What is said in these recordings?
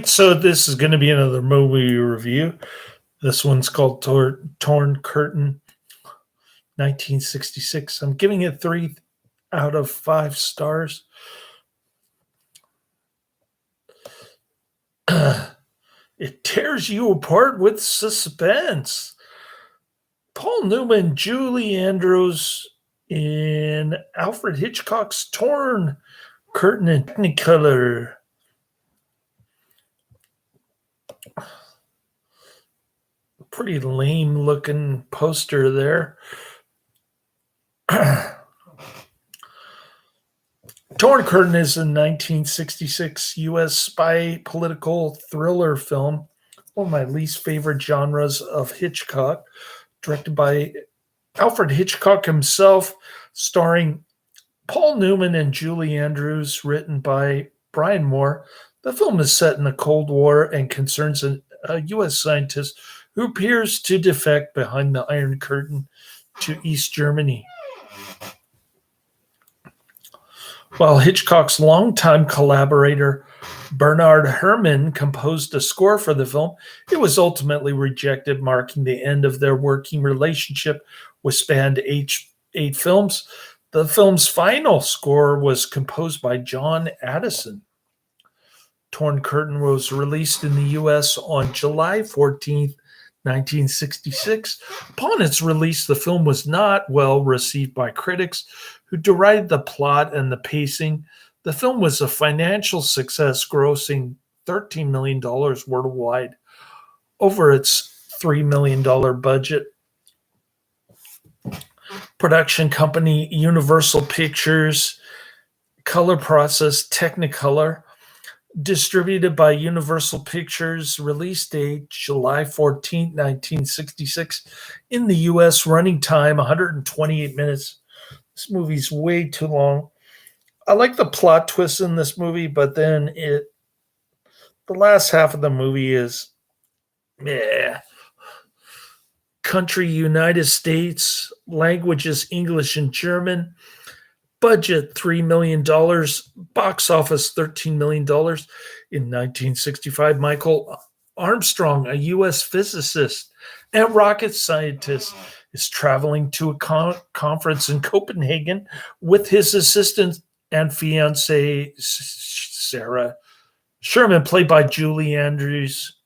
So this is going to be another movie review. This one's called Torn Curtain, 1966. I'm giving it 3 out of 5 stars. It tears you apart with suspense. Paul Newman, Julie Andrews in Alfred Hitchcock's Torn Curtain in Technicolor. Pretty lame looking poster there. Torn Curtain is a 1966 U.S. spy political thriller film, one of my least favorite genres of Hitchcock, directed by Alfred Hitchcock himself, starring Paul Newman and Julie Andrews, written by Brian Moore. The film is set in the Cold War and concerns a U.S. scientist who appears to defect behind the Iron Curtain to East Germany. While Hitchcock's longtime collaborator Bernard Herrmann composed a score for the film, it was ultimately rejected, marking the end of their working relationship, which spanned 8 films. The film's final score was composed by John Addison. Torn Curtain was released in the U.S. on July 14th, 1966. Upon its release, the film was not well received by critics, who derided the plot and the pacing. The film was a financial success, grossing $13 million worldwide over its $3 million budget. Production company Universal Pictures, color process Technicolor, distributed by Universal Pictures, release date July 14, 1966. In the U.S., running time 128 minutes. This movie's way too long. I like the plot twist in this movie, but then the last half of the movie is country United States, languages English and German, budget $3 million, box office $13 million. In 1965, Michael Armstrong, a U.S. physicist and rocket scientist, is traveling to a conference in Copenhagen with his assistant and fiancée, Sarah Sherman, played by Julie Andrews.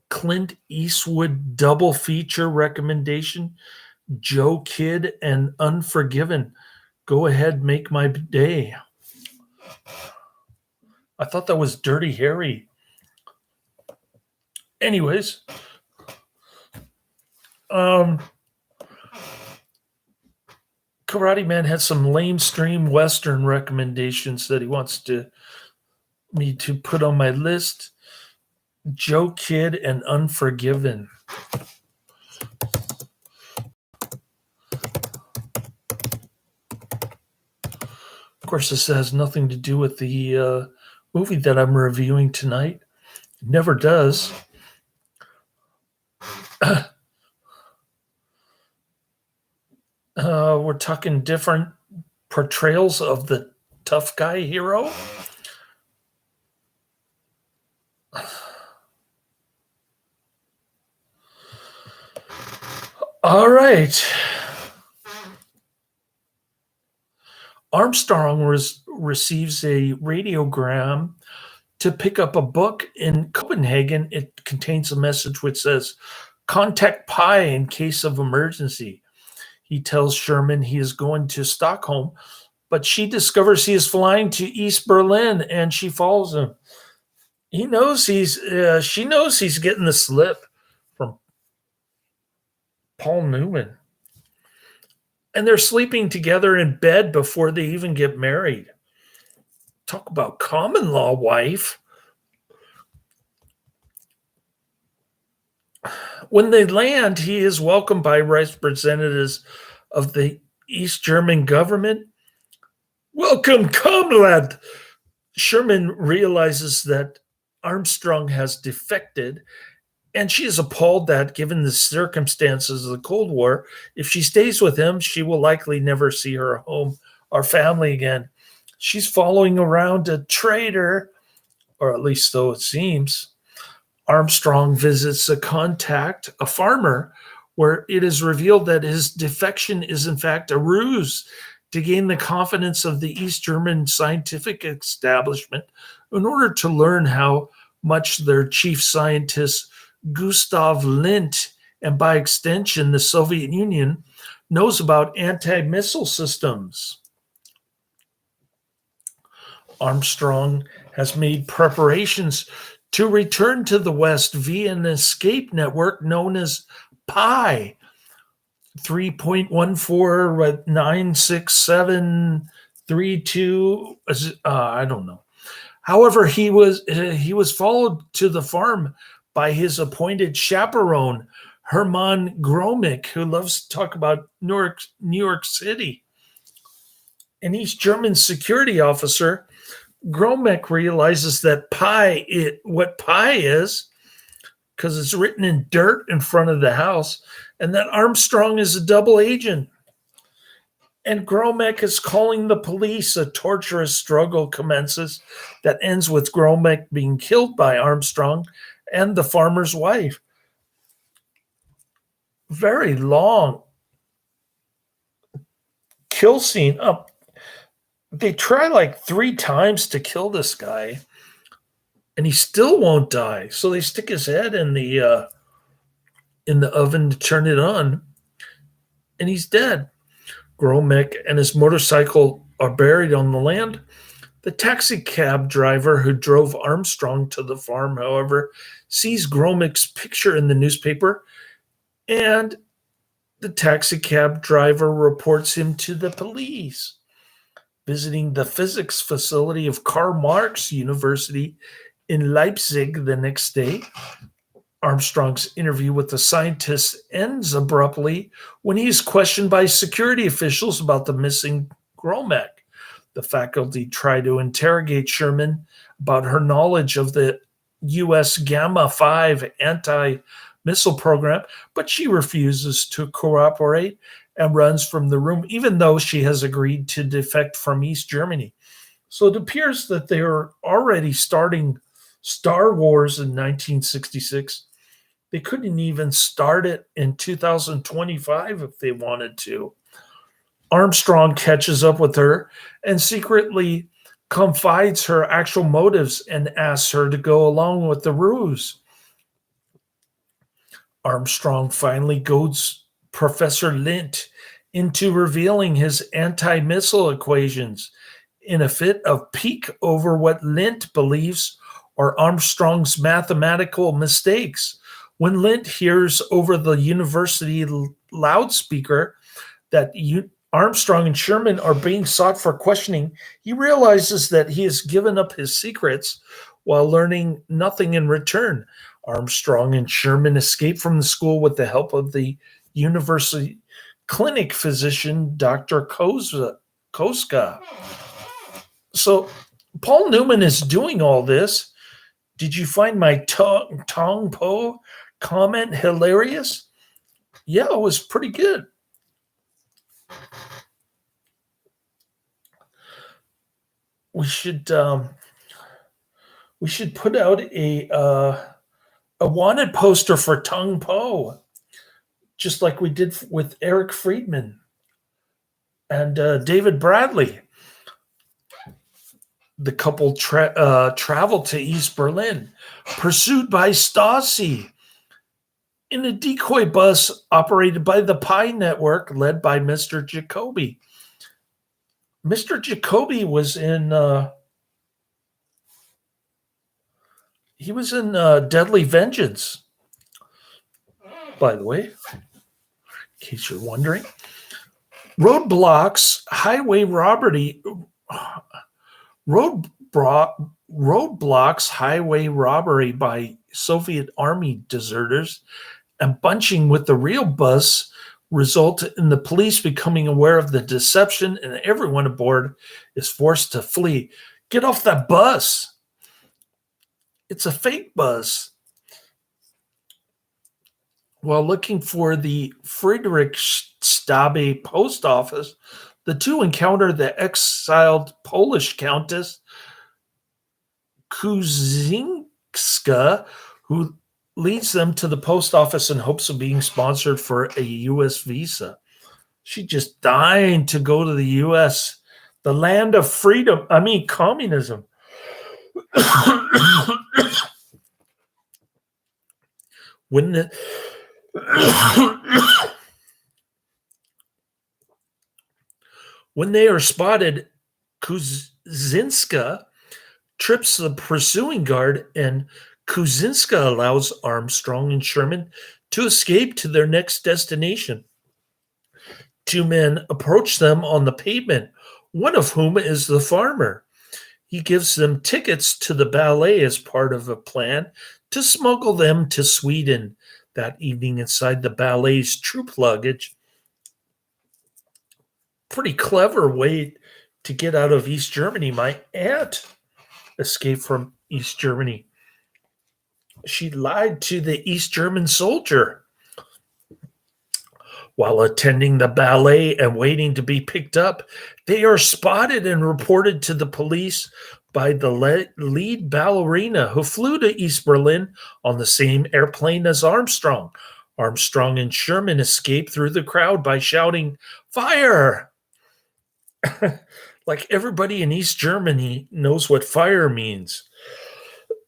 Clint Eastwood double feature recommendation, Joe Kidd and Unforgiven. Go ahead, make my day. I thought that was Dirty Harry. Anyways, Karate Man had some lamestream Western recommendations that he wants me to put on my list. Joe Kidd and Unforgiven. Of course, this has nothing to do with the movie that I'm reviewing tonight. It never does. We're talking different portrayals of the tough guy hero. All right. Armstrong receives a radiogram to pick up a book in Copenhagen. It contains a message which says, "Contact Pi in case of emergency." He tells Sherman he is going to Stockholm, but she discovers he is flying to East Berlin, and she follows him. She knows he's getting the slip from Paul Newman. And they're sleeping together in bed before they even get married. Talk about common law wife. When they land, he is welcomed by representatives of the East German government. "Welcome, comrade." Sherman realizes that Armstrong has defected, and she is appalled that, given the circumstances of the Cold War, if she stays with him, she will likely never see her home or family again. She's following around a traitor or at least so it seems. Armstrong visits a farmer, where it is revealed that his defection is in fact a ruse to gain the confidence of the East German scientific establishment in order to learn how much their chief scientist, Gustav Lindt, and by extension the Soviet Union, knows about anti missile systems. Armstrong has made preparations to return to the West via an escape network known as Pi 3.149672. I don't know. However, he was followed to the farm by his appointed chaperone, Hermann Gromick, who loves to talk about New York City. An East German security officer, Gromick realizes that what pi is, because it's written in dirt in front of the house, and that Armstrong is a double agent. And Gromick is calling the police. A torturous struggle commences that ends with Gromick being killed by Armstrong and the farmer's wife. Very long kill scene. They try like 3 times to kill this guy, and he still won't die. So they stick his head in the oven to turn it on, and he's dead. Gromick and his motorcycle are buried on the land. The taxi cab driver who drove Armstrong to the farm, however, sees Gromick's picture in the newspaper, and the taxi cab driver reports him to the police. Visiting the physics facility of Karl Marx University in Leipzig the next day, Armstrong's interview with the scientist ends abruptly when he is questioned by security officials about the missing Gromick. The faculty try to interrogate Sherman about her knowledge of the U.S. Gamma 5 anti-missile program, but she refuses to cooperate and runs from the room, even though she has agreed to defect from East Germany. So it appears that they are already starting Star Wars in 1966. They couldn't even start it in 2025 if they wanted to. Armstrong catches up with her and secretly confides her actual motives and asks her to go along with the ruse. Armstrong finally goads Professor Lindt into revealing his anti-missile equations in a fit of pique over what Lindt believes are Armstrong's mathematical mistakes. When Lindt hears over the university loudspeaker that Armstrong and Sherman are being sought for questioning, he realizes that he has given up his secrets while learning nothing in return. Armstrong and Sherman escape from the school with the help of the university clinic physician, Dr. Koska. So Paul Newman is doing all this. Did you find my Tong Po comment hilarious? Yeah, it was pretty good. We should put out a wanted poster for Tong Po, just like we did with Eric Friedman and David Bradley. The couple traveled to East Berlin, pursued by Stasi, in a decoy bus operated by the Pi Network, led by Mr. Jacoby. Mr. Jacoby was in Deadly Vengeance, by the way, in case you're wondering. Roadblocks highway robbery by Soviet army deserters and bunching with the real bus result in the police becoming aware of the deception, and everyone aboard is forced to flee. Get off that bus. It's a fake bus. While looking for the Friedrichstabe post office, the two encounter the exiled Polish Countess Kuzinska, who leads them to the post office in hopes of being sponsored for a U.S. visa. She just dying to go to the U.S., the land of freedom. I mean, communism. when the when they are spotted, Kuzinska trips the pursuing guard, and Kuzinska allows Armstrong and Sherman to escape to their next destination. Two men approach them on the pavement, one of whom is the farmer. He gives them tickets to the ballet as part of a plan to smuggle them to Sweden that evening inside the ballet's troop luggage. Pretty clever way to get out of East Germany. My aunt escaped from East Germany. She lied to the East German soldier. While attending the ballet and waiting to be picked up, they are spotted and reported to the police by the lead ballerina who flew to East Berlin on the same airplane as Armstrong. Armstrong and Sherman escape through the crowd by shouting, "Fire!" Like everybody in East Germany knows what fire means.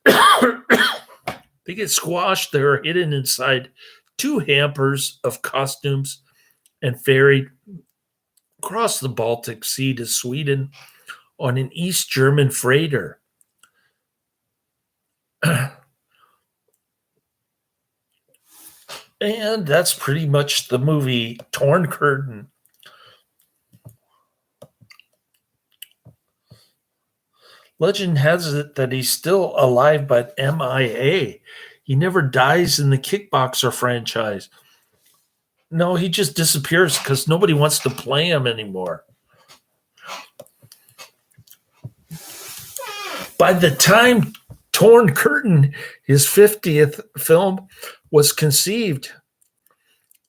They get squashed. They're hidden inside two hampers of costumes and ferried across the Baltic Sea to Sweden on an East German freighter. And that's pretty much the movie Torn Curtain. Legend has it that he's still alive but MIA. He never dies in the Kickboxer franchise. No, he just disappears because nobody wants to play him anymore. By the time Torn Curtain, his 50th film, was conceived,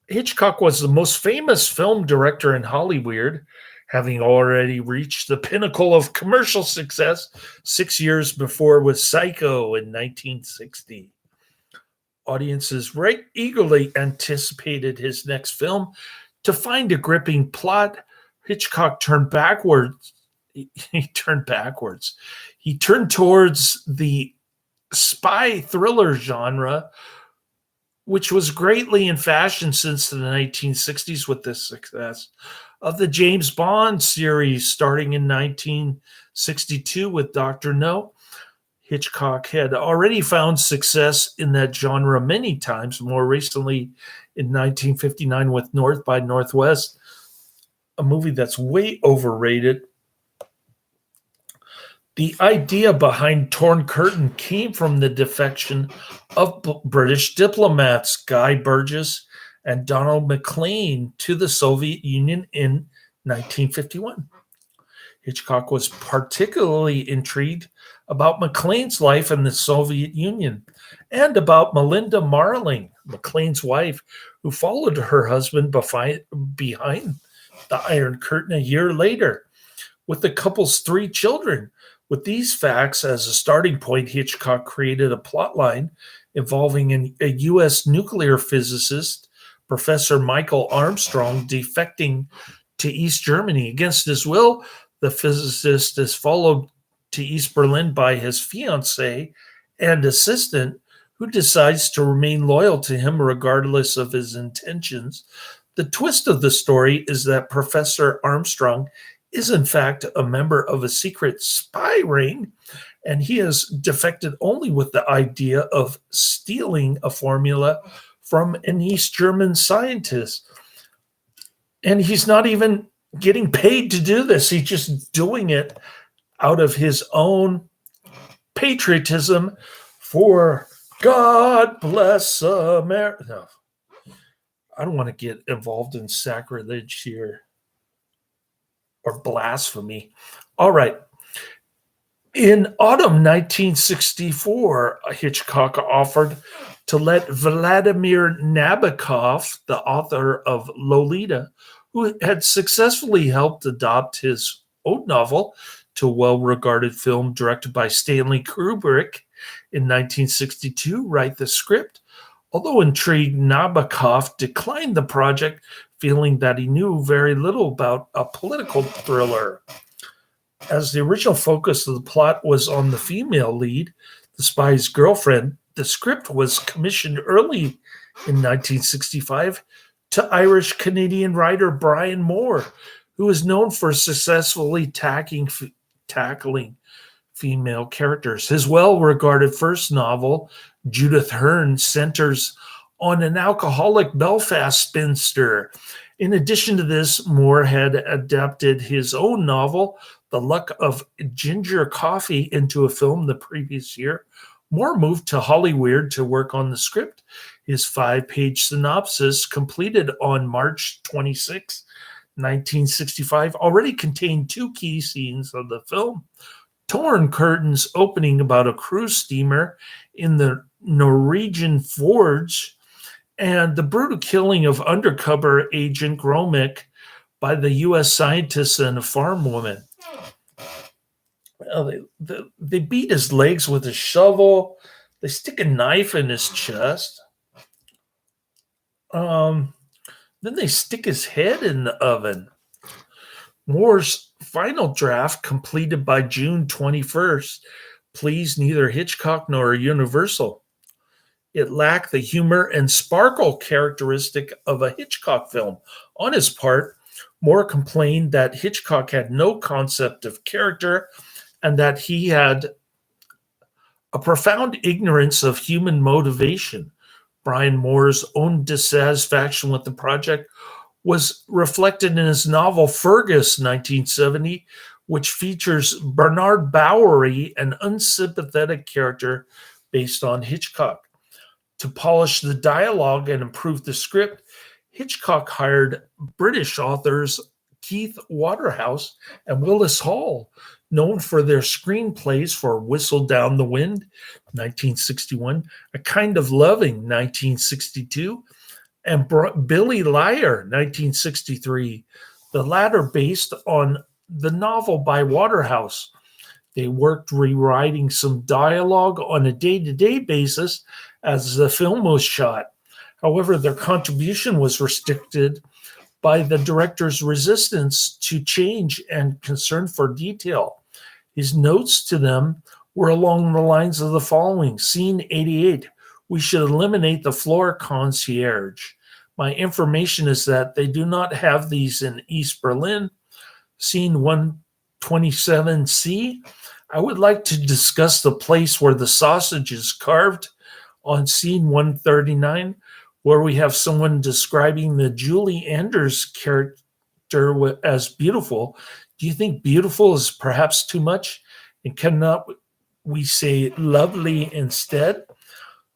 Hitchcock was the most famous film director in Hollywood, having already reached the pinnacle of commercial success 6 years before with Psycho in 1960. Audiences eagerly anticipated his next film. To find a gripping plot, Hitchcock turned backwards. He turned backwards. He turned towards the spy thriller genre, which was greatly in fashion since the 1960s with the success of the James Bond series starting in 1962 with Dr. No. Hitchcock had already found success in that genre many times, more recently in 1959 with North by Northwest, a movie that's way overrated. The idea behind Torn Curtain came from the defection of British diplomats Guy Burgess and Donald MacLean to the Soviet Union in 1951. Hitchcock was particularly intrigued about MacLean's life in the Soviet Union and about Melinda Marling, MacLean's wife, who followed her husband behind the Iron Curtain a year later with the couple's 3 children. With these facts as a starting point, Hitchcock created a plotline involving a U.S. nuclear physicist, Professor Michael Armstrong, defecting to East Germany. Against his will, the physicist is followed to East Berlin by his fiancée and assistant, who decides to remain loyal to him regardless of his intentions. The twist of the story is that Professor Armstrong is in fact a member of a secret spy ring, and he has defected only with the idea of stealing a formula from an East German scientist. And he's not even getting paid to do this. He's just doing it out of his own patriotism for God bless America. No, I don't want to get involved in sacrilege here or blasphemy. All right. In autumn 1964, Hitchcock offered to let Vladimir Nabokov, the author of Lolita, who had successfully helped adopt his own novel, to a well-regarded film directed by Stanley Kubrick in 1962 write the script. Although intrigued, Nabokov declined the project, feeling that he knew very little about a political thriller. As the original focus of the plot was on the female lead, the spy's girlfriend, the script was commissioned early in 1965 to Irish-Canadian writer Brian Moore, who is known for successfully tackling female characters. His well-regarded first novel, Judith Hearn, centers on an alcoholic Belfast spinster. In addition to this, Moore had adapted his own novel, The Luck of Ginger Coffee, into a film the previous year. Moore moved to Hollywood to work on the script. His 5-page synopsis, completed on March 26, 1965, already contained 2 key scenes of the film. Torn curtains opening about a cruise steamer in the Norwegian Forge, and the brutal killing of undercover agent Gromick by the U.S. scientists and a farm woman. Well, they beat his legs with a shovel. They stick a knife in his chest. Then they stick his head in the oven. Moore's final draft, completed by June 21st, pleased neither Hitchcock nor Universal. It lacked the humor and sparkle characteristic of a Hitchcock film. On his part, Moore complained that Hitchcock had no concept of character and that he had a profound ignorance of human motivation. Brian Moore's own dissatisfaction with the project was reflected in his novel Fergus, 1970, which features Bernard Bowery, an unsympathetic character based on Hitchcock. To polish the dialogue and improve the script, Hitchcock hired British authors Keith Waterhouse and Willis Hall, known for their screenplays for Whistle Down the Wind, 1961, A Kind of Loving, 1962, and Billy Liar, 1963, the latter based on the novel by Waterhouse. They worked rewriting some dialogue on a day-to-day basis as the film was shot. However, their contribution was restricted by the director's resistance to change and concern for detail. His notes to them were along the lines of the following. Scene 88, we should eliminate the floor concierge. My information is that they do not have these in East Berlin. Scene 127C, I would like to discuss the place where the sausage is carved. On scene 139, where we have someone describing the Julie Andrews character as beautiful. Do you think beautiful is perhaps too much? And cannot we say lovely instead?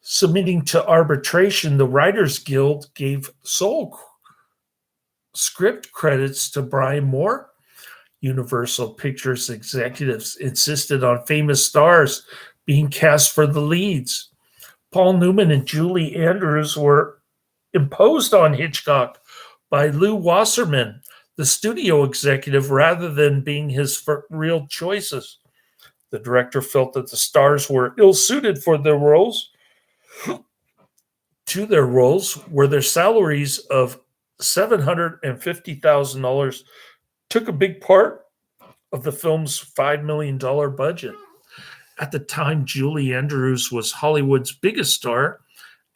Submitting to arbitration, the Writers Guild gave sole script credits to Brian Moore. Universal Pictures executives insisted on famous stars being cast for the leads. Paul Newman and Julie Andrews were imposed on Hitchcock by Lew Wasserman, the studio executive, rather than being his real choices. The director felt that the stars were ill-suited for their roles, where their salaries of $750,000 took a big part of the film's $5 million budget. At the time, Julie Andrews was Hollywood's biggest star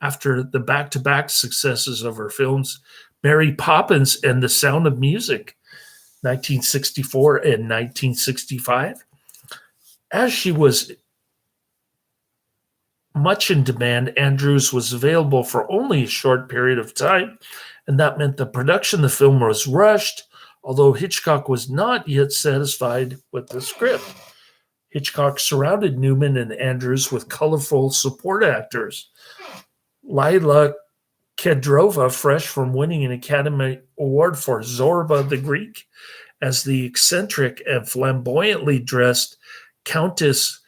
after the back-to-back successes of her films Mary Poppins and The Sound of Music, 1964 and 1965. As she was much in demand, Andrews was available for only a short period of time, and that meant the production of the film was rushed, although Hitchcock was not yet satisfied with the script. Hitchcock surrounded Newman and Andrews with colorful support actors. Lila Kedrova, fresh from winning an Academy Award for Zorba the Greek, as the eccentric and flamboyantly dressed Countess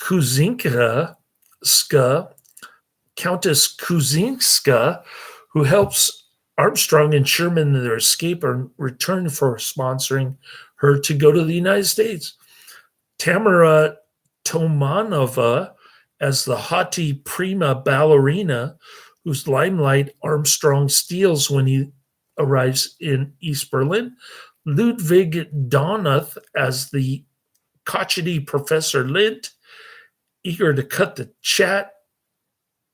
Kuzinska, who helps Armstrong and Sherman in their escape in return for sponsoring her to go to the United States. Tamara Tomanova as the haughty prima ballerina whose limelight Armstrong steals when he arrives in East Berlin. Ludwig Donath as the crotchety Professor Lint, eager to cut the chat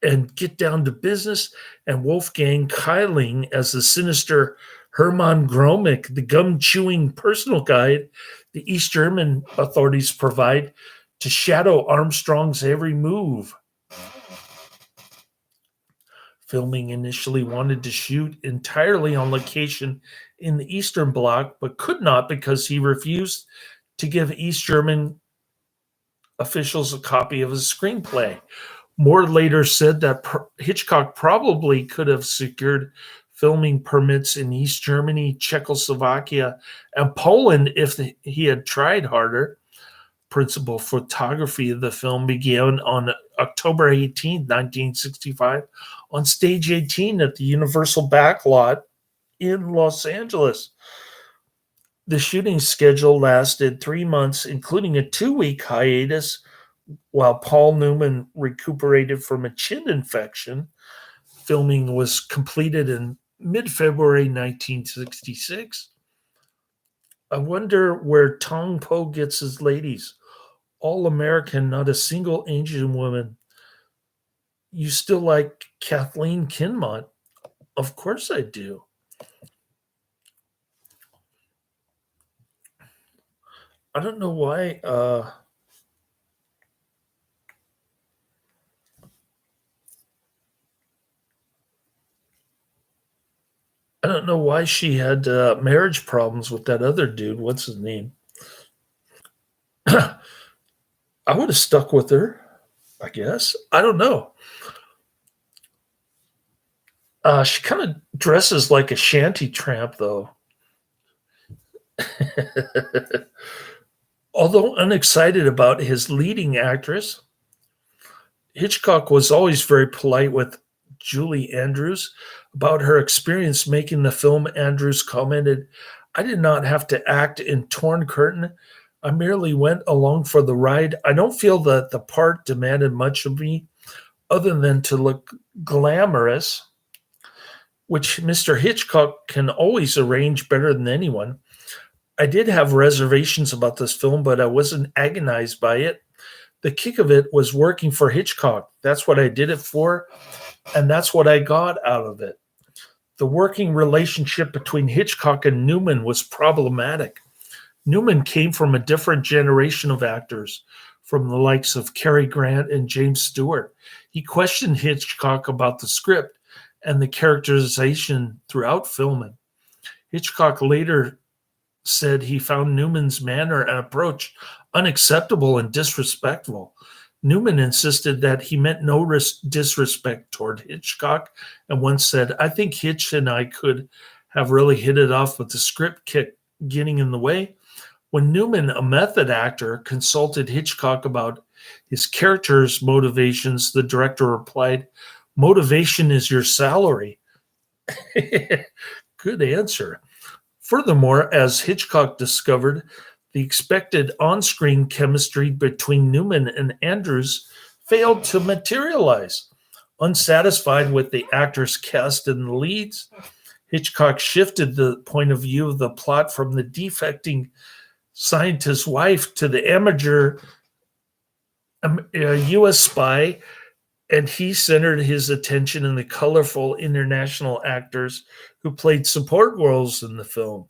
and get down to business, and Wolfgang Keiling as the sinister Hermann Gromick, the gum-chewing personal guide the East German authorities provide to shadow Armstrong's every move. Filming initially wanted to shoot entirely on location in the Eastern Bloc, but could not because he refused to give East German officials a copy of his screenplay. Moore later said that Hitchcock probably could have secured filming permits in East Germany, Czechoslovakia, and Poland if he had tried harder. Principal photography of the film began on October 18, 1965, on Stage 18 at the Universal Backlot in Los Angeles. The shooting schedule lasted 3 months, including a 2-week hiatus while Paul Newman recuperated from a chin infection. Filming was completed in mid-February 1966. I wonder where Tong Po gets his ladies. All American, not a single Asian woman. You still like Kathleen Kinmont? Of course I do. I don't know why. I don't know why she had marriage problems with that other dude. What's his name? I would have stuck with her, I guess. I don't know. She kind of dresses like a shanty tramp, though. Although unexcited about his leading actress, Hitchcock was always very polite with Julie Andrews about her experience making the film. Andrews commented, "I did not have to act in Torn Curtain. I merely went along for the ride. I don't feel that the part demanded much of me other than to look glamorous, which Mr. Hitchcock can always arrange better than anyone. I did have reservations about this film, but I wasn't agonized by it. The kick of it was working for Hitchcock. That's what I did it for, and that's what I got out of it." The working relationship between Hitchcock and Newman was problematic. Newman came from a different generation of actors, from the likes of Cary Grant and James Stewart. He questioned Hitchcock about the script and the characterization throughout filming. Hitchcock later said he found Newman's manner and approach unacceptable and disrespectful. Newman insisted that he meant no disrespect toward Hitchcock and once said, "I think Hitch and I could have really hit it off, but the script kept getting in the way." When Newman, a method actor, consulted Hitchcock about his character's motivations, the director replied, "Motivation is your salary." Good answer. Furthermore, as Hitchcock discovered, the expected on-screen chemistry between Newman and Andrews failed to materialize. Unsatisfied with the actors cast in the leads, Hitchcock shifted the point of view of the plot from the defecting scientist's wife to the amateur U.S. spy, and he centered his attention in the colorful international actors who played support roles in the film.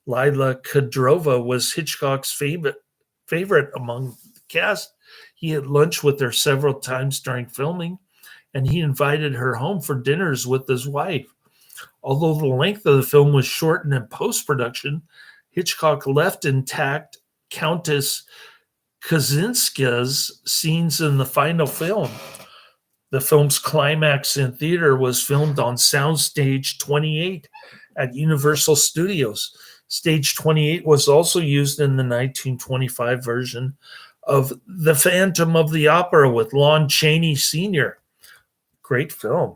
Lila Kudrova was Hitchcock's favorite among the cast. He had lunch with her several times during filming, and he invited her home for dinners with his wife. Although the length of the film was shortened in post-production, Hitchcock left intact Countess Kaczynska's scenes in the final film. The film's climax in theater was filmed on Soundstage 28 at Universal Studios. Stage 28 was also used in the 1925 version of The Phantom of the Opera with Lon Chaney Sr. Great film.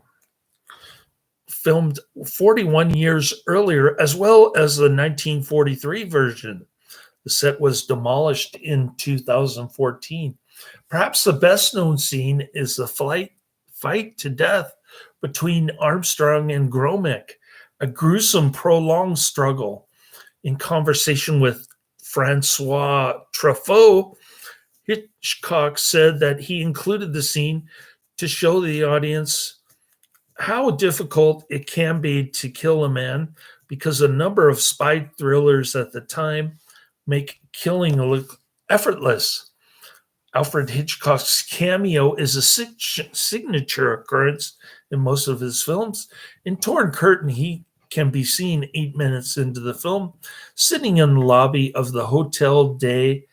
Filmed 41 years earlier, as well as the 1943 version. The set was demolished in 2014. Perhaps the best known scene is the fight to death between Armstrong and Gromick, a gruesome, prolonged struggle. In conversation with Francois Truffaut, Hitchcock said that he included the scene to show the audience how difficult it can be to kill a man because a number of spy thrillers at the time make killing look effortless. Alfred Hitchcock's cameo is a signature occurrence in most of his films. In Torn Curtain, he can be seen 8 minutes into the film, sitting in the lobby of the Hotel de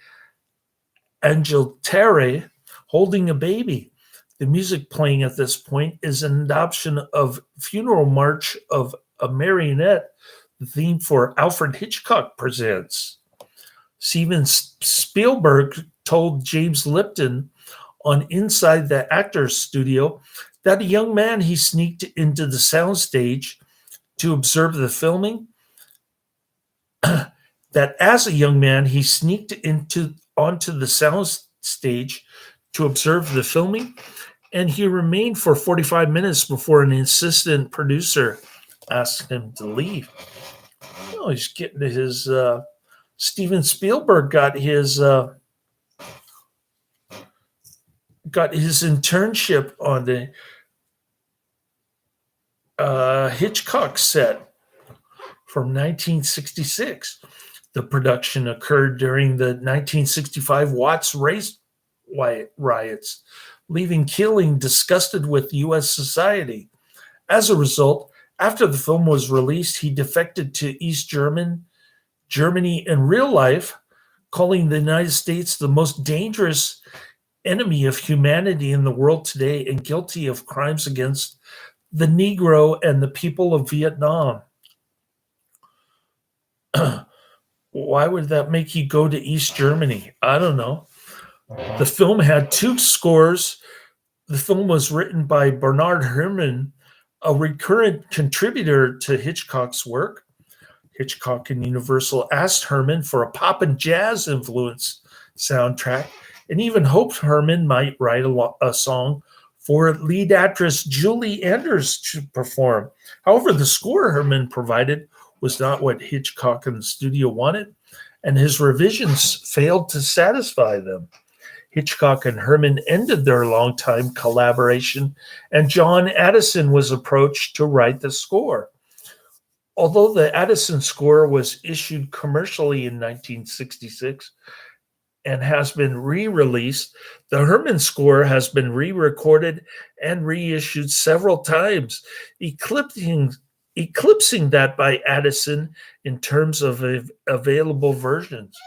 Angleterre holding a baby. The music playing at this point is an adoption of Funeral March of a Marionette, the theme for Alfred Hitchcock Presents. Steven Spielberg told James Lipton on Inside the Actors Studio that a young man he sneaked into the soundstage to observe the filming. That as a young man he sneaked onto the soundstage to observe the filming, and he remained for 45 minutes before an assistant producer asked him to leave. Oh, he's getting his Steven Spielberg got his internship on the Hitchcock set from 1966. The production occurred during the 1965 Watts race riots, leaving Keeling disgusted with U.S. society. As a result, after the film was released, he defected to East Germany in real life, calling the United States the most dangerous enemy of humanity in the world today and guilty of crimes against the Negro and the people of Vietnam. Why would that make you go to East Germany? I don't know. The film had 2 scores. The film was written by Bernard Herrmann, a recurrent contributor to Hitchcock's work. Hitchcock and Universal asked Herrmann for a pop and jazz influence soundtrack and even hoped Herrmann might write a song for lead actress Julie Andrews to perform. However, the score Herrmann provided was not what Hitchcock and the studio wanted, and his revisions failed to satisfy them. Hitchcock and Herrmann ended their longtime collaboration, and John Addison was approached to write the score. Although the Addison score was issued commercially in 1966 and has been re-released, the Herrmann score has been re-recorded and reissued several times, eclipsing that by Addison in terms of available versions.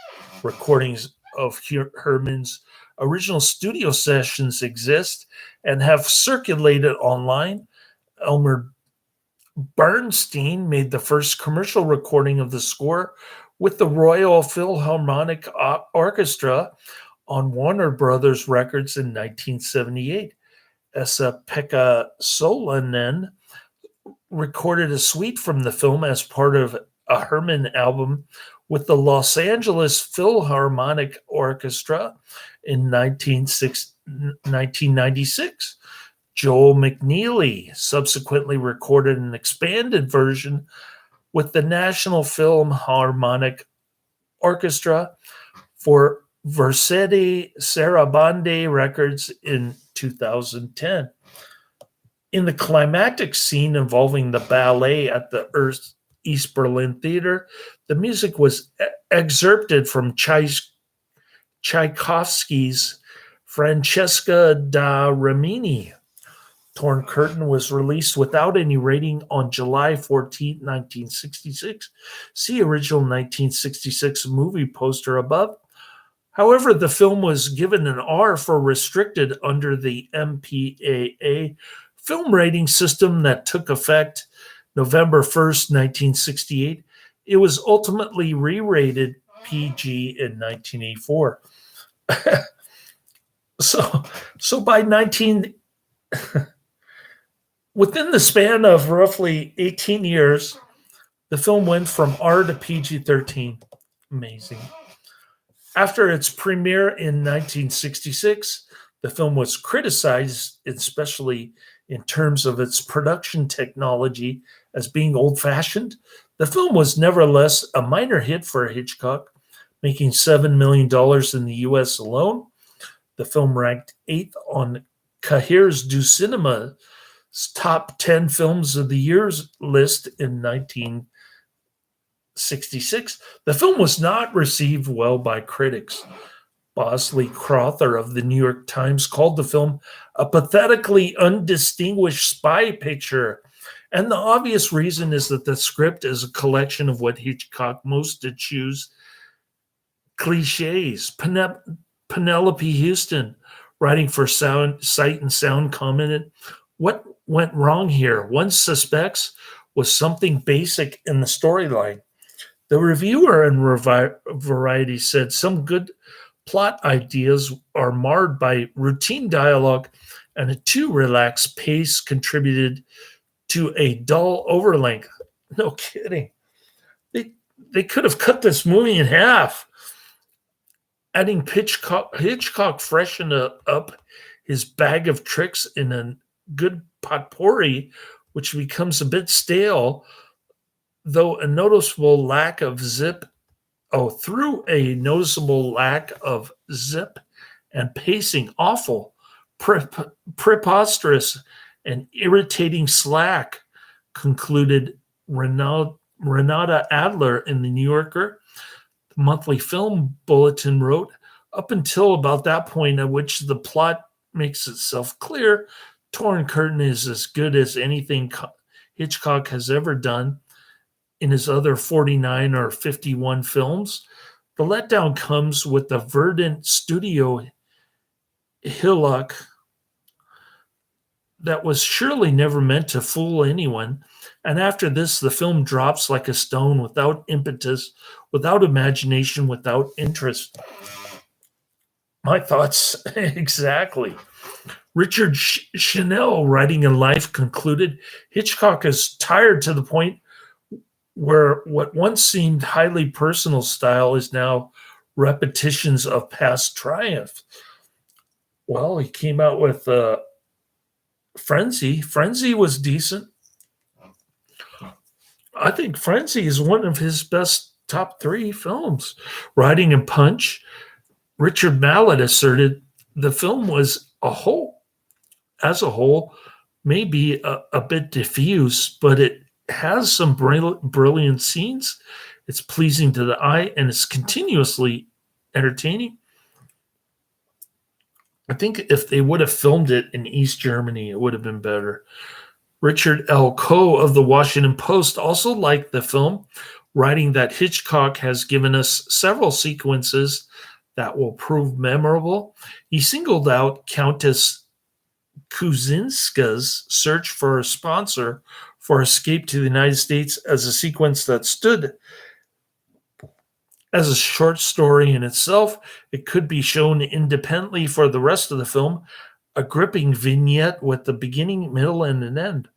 Recordings of Herrmann's original studio sessions exist and have circulated online. Elmer Bernstein made the first commercial recording of the score with the Royal Philharmonic Orchestra on Warner Brothers Records in 1978. Esa-Pekka Salonen recorded a suite from the film as part of a Herrmann album with the Los Angeles Philharmonic Orchestra in 1996. Joel McNeely subsequently recorded an expanded version with the National Philharmonic Orchestra for Versetti Sarabande Records in 2010. In the climactic scene involving the ballet at the East Berlin Theater, the music was excerpted from Tchaikovsky's Francesca da Rimini. Torn Curtain was released without any rating on July 14, 1966. See original 1966 movie poster above. However, the film was given an R for restricted under the MPAA film rating system that took effect November 1st, 1968. It was ultimately re-rated PG in 1984. So by within the span of roughly 18 years, the film went from R to PG-13. Amazing. After its premiere in 1966, the film was criticized, especially in terms of its production technology, as being old fashioned. The film was nevertheless a minor hit for Hitchcock, making $7 million in the US alone. The film ranked eighth on Cahiers du Cinema's top 10 films of the year's list in 1966. The film was not received well by critics. Bosley Crowther of the New York Times called the film a pathetically undistinguished spy picture. And the obvious reason is that the script is a collection of what Hitchcock most eschews: cliches. Penelope Houston, writing for Sight and Sound, commented, "What went wrong here? One suspects was something basic in the storyline." The reviewer in Variety said some good plot ideas are marred by routine dialogue, and a too relaxed pace contributed to a dull overlength. No kidding. They, they could have cut this movie in half. Adding Hitchcock freshened up his bag of tricks in a good potpourri, which becomes a bit stale, though a noticeable lack of zip. Oh, through a noticeable lack of zip and pacing, awful, preposterous, and irritating slack, concluded Renata Adler in the New Yorker. The monthly film bulletin wrote, "Up until about that point at which the plot makes itself clear, Torn Curtain is as good as anything Hitchcock has ever done in his other 49 or 51 films. The letdown comes with the verdant studio hillock that was surely never meant to fool anyone. And after this, the film drops like a stone, without impetus, without imagination, without interest." My thoughts exactly. Richard Chanel, writing in Life, concluded, "Hitchcock is tired to the point where what once seemed highly personal style is now repetitions of past triumph." Well, he came out with Frenzy. Frenzy was decent. I think Frenzy is one of his best top three films. Riding and Punch, Richard Mallett asserted the film was as a whole, may be a bit diffuse, but it has some brilliant scenes. It's pleasing to the eye and it's continuously entertaining. I think if they would have filmed it in East Germany, it would have been better. Richard L. Coe of the Washington Post also liked the film, writing that Hitchcock has given us several sequences that will prove memorable. He singled out Countess Kuzinska's search for a sponsor for Escape to the United States as a sequence that stood as a short story in itself. It could be shown independently for the rest of the film, a gripping vignette with the beginning, middle, and an end.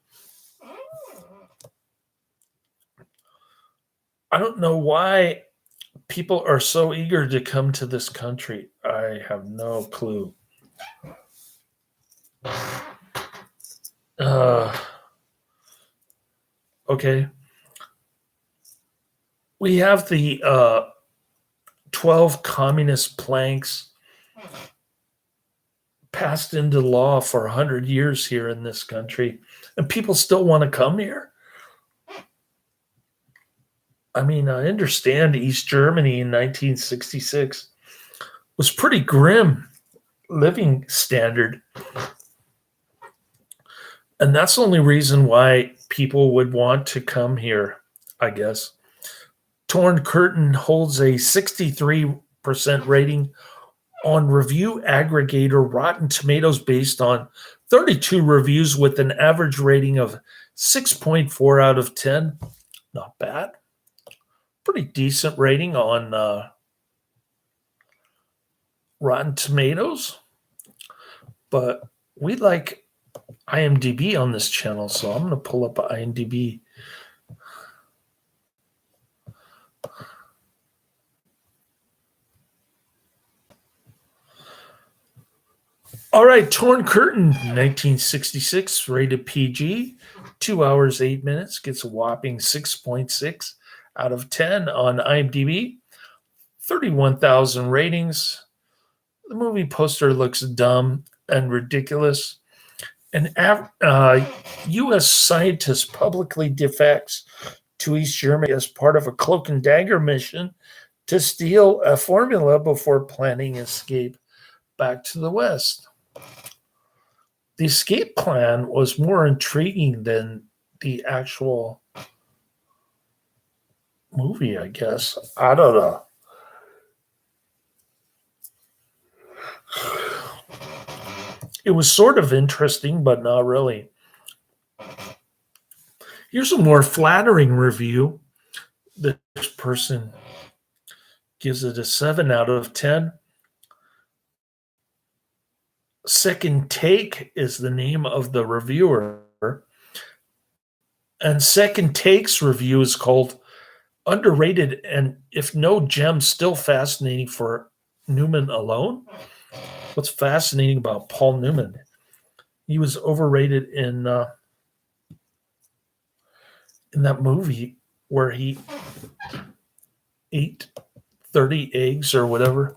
I don't know why people are so eager to come to this country. I have no clue. Okay. We have the 12 communist planks passed into law for 100 years here in this country, and people still want to come here. I mean, I understand East Germany in 1966 was pretty grim living standard. And that's the only reason why people would want to come here, I guess. Torn Curtain holds a 63% rating on review aggregator Rotten Tomatoes based on 32 reviews with an average rating of 6.4 out of 10. Not bad. Pretty decent rating on Rotten Tomatoes. But we like IMDb on this channel, so I'm going to pull up IMDb. All right, Torn Curtain, 1966, rated PG, 2 hours, 8 minutes, gets a whopping 6.6 out of 10 on IMDb, 31,000 ratings. The movie poster looks dumb and ridiculous. An U.S. scientist publicly defects to East Germany as part of a cloak and dagger mission to steal a formula before planning escape back to the West. The escape plan was more intriguing than the actual movie, I guess. I don't know. It was sort of interesting, but not really. Here's a more flattering review. This person gives it a 7 out of 10. Second Take is the name of the reviewer. And Second Take's review is called Underrated and If No Gem, Still Fascinating for Newman Alone. What's fascinating about Paul Newman? He was overrated in that movie where he ate 30 eggs or whatever.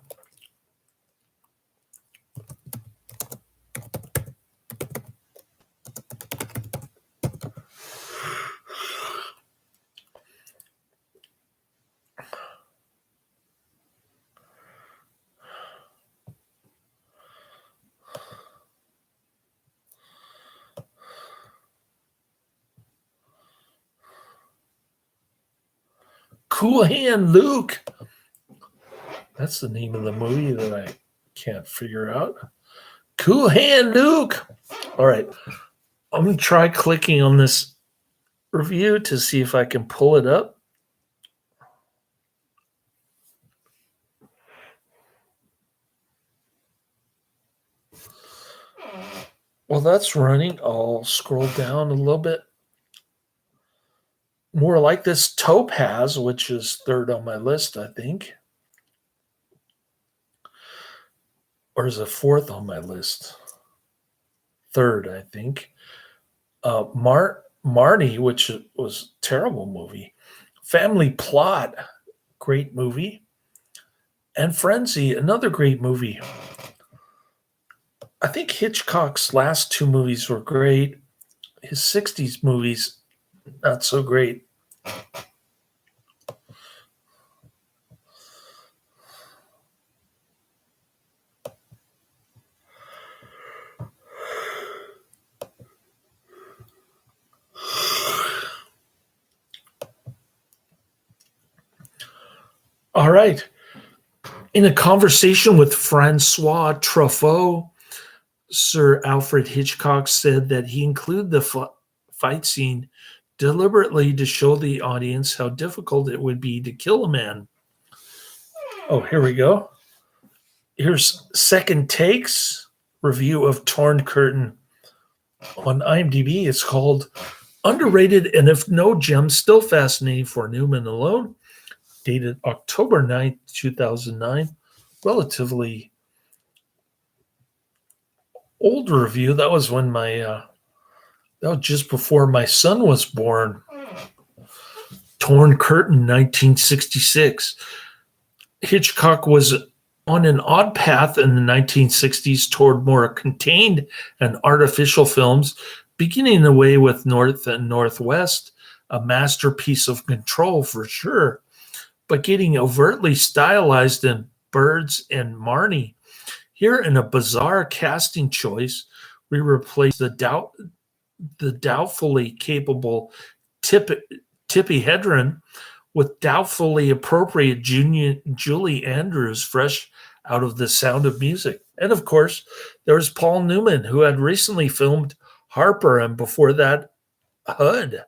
Cool Hand Luke. That's the name of the movie that I can't figure out. Cool Hand Luke. All right. I'm going to try clicking on this review to see if I can pull it up. Well, that's running. I'll scroll down a little bit. More like this Topaz, which is third on my list, I think. Or is it fourth on my list? Third, I think. Marnie, which was a terrible movie. Family Plot, great movie. And Frenzy, another great movie. I think Hitchcock's last two movies were great. His 60s movies, not so great. All right. In a conversation with Francois Truffaut, Sir Alfred Hitchcock said that he included the fight scene deliberately to show the audience how difficult it would be to kill a man. Oh, here we go. Here's Second Take's review of Torn Curtain on IMDb. It's called Underrated and If No Gem, Still Fascinating for Newman Alone. Dated October 9th, 2009. Relatively old review. That was when that was just before my son was born. Torn Curtain, 1966. Hitchcock was on an odd path in the 1960s toward more contained and artificial films, beginning away with North and Northwest, a masterpiece of control for sure, but getting overtly stylized in Birds and Marnie. Here, in a bizarre casting choice, we replace the doubtfully capable Tippi Hedren with doubtfully appropriate Julie Andrews, fresh out of The Sound of Music. And of course, there's Paul Newman, who had recently filmed Harper and before that, HUD.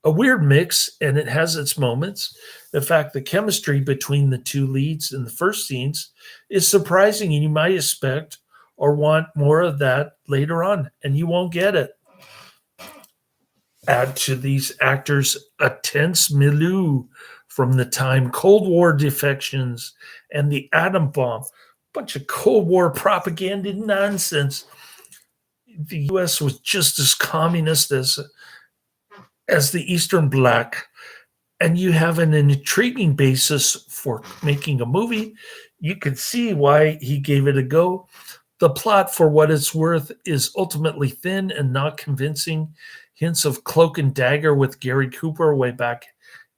A weird mix, and it has its moments. In fact, the chemistry between the two leads in the first scenes is surprising, and you might expect or want more of that later on, and you won't get it. Add to these actors a tense milieu from the time Cold War defections and the atom bomb, bunch of Cold War propaganda nonsense. The U.S. was just as communist as the Eastern Bloc, and you have an intriguing basis for making a movie. You can see why he gave it a go. The plot, for what it's worth, is ultimately thin and not convincing. Hints of Cloak and Dagger with Gary Cooper way back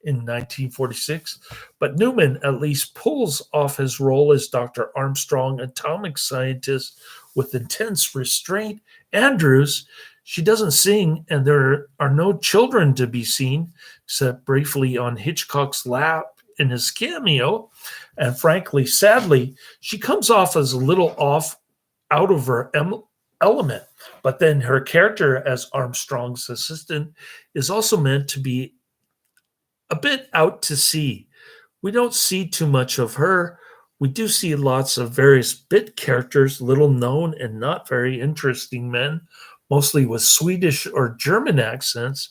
in 1946. But Newman at least pulls off his role as Dr. Armstrong, atomic scientist with intense restraint. Andrews, she doesn't sing, and there are no children to be seen, except briefly on Hitchcock's lap in his cameo. And frankly, sadly, she comes off as a little out of her element. But then her character as Armstrong's assistant is also meant to be a bit out to sea. We don't see too much of her. We do see lots of various bit characters, little known and not very interesting men, mostly with Swedish or German accents.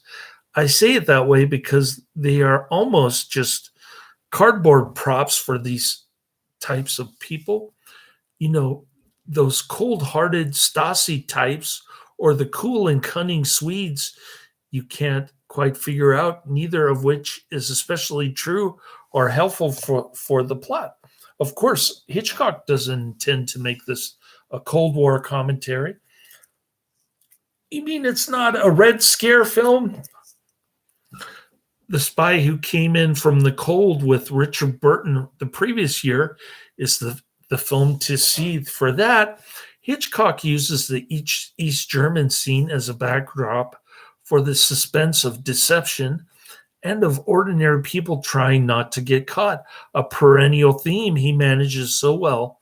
I say it that way because they are almost just cardboard props for these types of people. You know, those cold-hearted Stasi types or the cool and cunning Swedes, you can't quite figure out, neither of which is especially true or helpful for the plot. Of course, Hitchcock doesn't intend to make this a Cold War commentary. You mean it's not a Red Scare film? The Spy Who Came In from the Cold with Richard Burton the previous year is the film to see for that. Hitchcock uses the East German scene as a backdrop for the suspense of deception and of ordinary people trying not to get caught, a perennial theme he manages so well.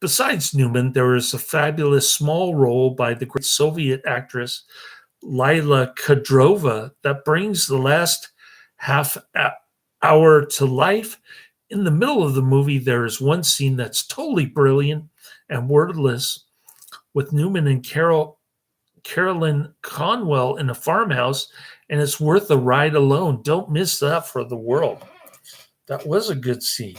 Besides Newman, there is a fabulous small role by the great Soviet actress Lila Kadrova that brings the last half hour to life. In the middle of the movie, there is one scene that's totally brilliant and wordless with Newman and Carolyn Conwell in a farmhouse, and it's worth the ride alone. Don't miss that for the world. That was a good scene.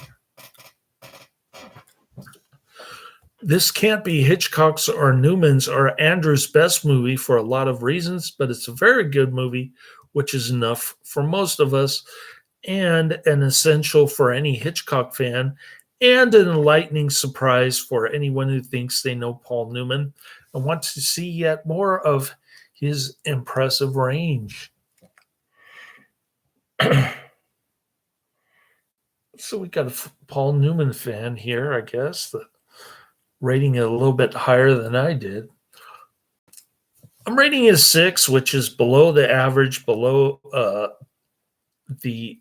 This can't be Hitchcock's or Newman's or Andrews' best movie for a lot of reasons, but it's a very good movie, which is enough for most of us, and an essential for any Hitchcock fan, and an enlightening surprise for anyone who thinks they know Paul Newman and wants to see yet more of his impressive range. So we got a Paul Newman fan here, I guess, rating it a little bit higher than I did. I'm rating it a 6, which is below the average, below the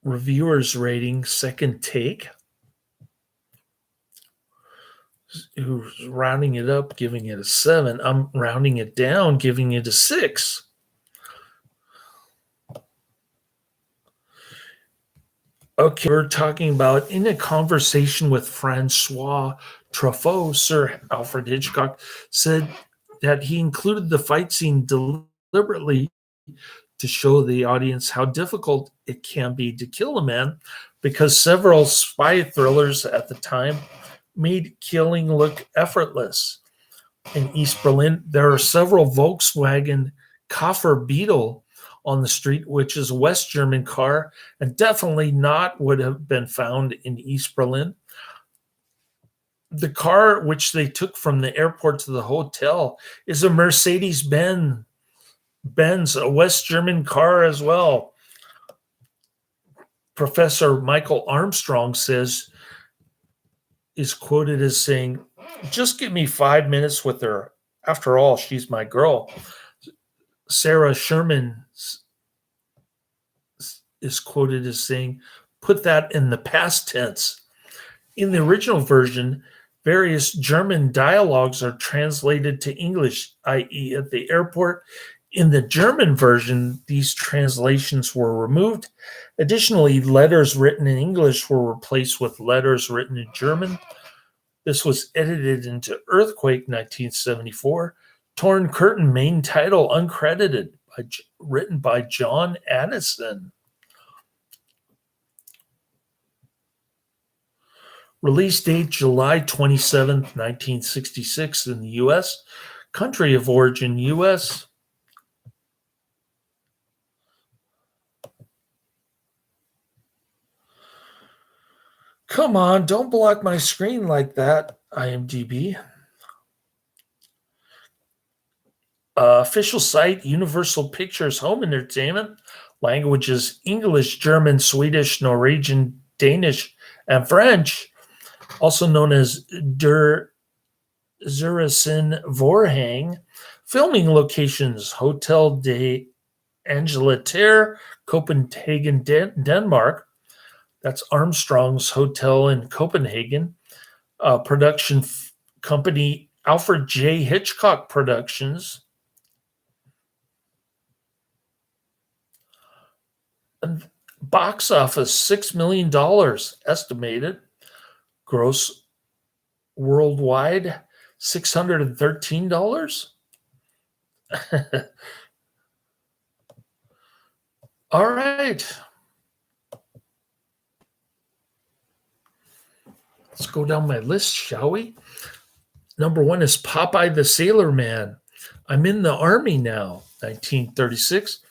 reviewers' rating, Second Take, who's rounding it up, giving it a 7. I'm rounding it down, giving it a 6. Okay, we're talking about In a Conversation with Francois Truffaut, Sir Alfred Hitchcock said that he included the fight scene deliberately to show the audience how difficult it can be to kill a man, because several spy thrillers at the time made killing look effortless. In East Berlin, there are several Volkswagen Koffer Beetle on the street, which is a West German car, and definitely not would have been found in East Berlin. The car which they took from the airport to the hotel is a Mercedes-Benz, a West German car as well. Professor Michael Armstrong is quoted as saying, "Just give me 5 minutes with her. After all, she's my girl." Sarah Sherman is quoted as saying, "Put that in the past tense." In the original version, various German dialogues are translated to English, i.e., at the airport. In the German version, these translations were removed. Additionally, letters written in English were replaced with letters written in German. This was edited into Earthquake 1974. Torn Curtain, main title uncredited, written by John Addison. Release date July 27th, 1966 in the US. Country of origin US. Come on, don't block my screen like that, IMDb. Official site Universal Pictures Home Entertainment. Languages English, German, Swedish, Norwegian, Danish, and French. Also known as Der Zurichen Vorhang. Filming locations Hotel de Angleterre, Copenhagen, Denmark. That's Armstrong's Hotel in Copenhagen. Production company Alfred J. Hitchcock Productions. And box office $6 million estimated. Gross worldwide $613. All right. Let's go down my list, shall we? Number 1 is Popeye the Sailor Man. I'm in the Army now, 1936.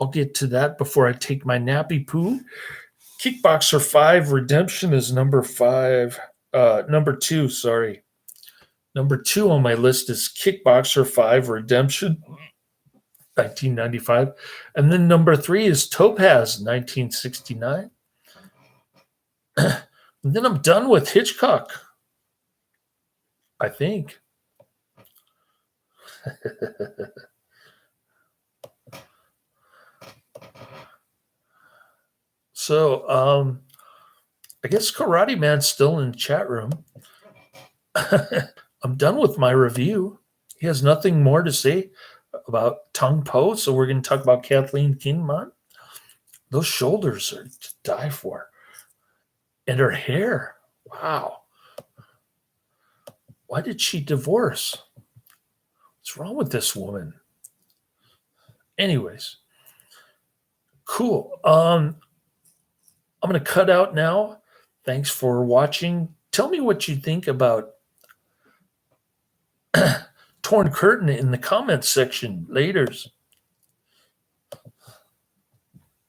I'll get to that before I take my nappy poo. Kickboxer 5 Redemption is number 2, sorry. Number 2 on my list is Kickboxer 5 Redemption, 1995. And then number 3 is Topaz, 1969. And then I'm done with Hitchcock, I think. So, I guess Karate Man's still in the chat room. I'm done with my review. He has nothing more to say about Tung Po, so we're going to talk about Kathleen Kingman. Those shoulders are to die for. And her hair. Wow. Why did she divorce? What's wrong with this woman? Anyways. Cool. I'm going to cut out now. Thanks for watching. Tell me what you think about Torn Curtain in the comments section. Laters.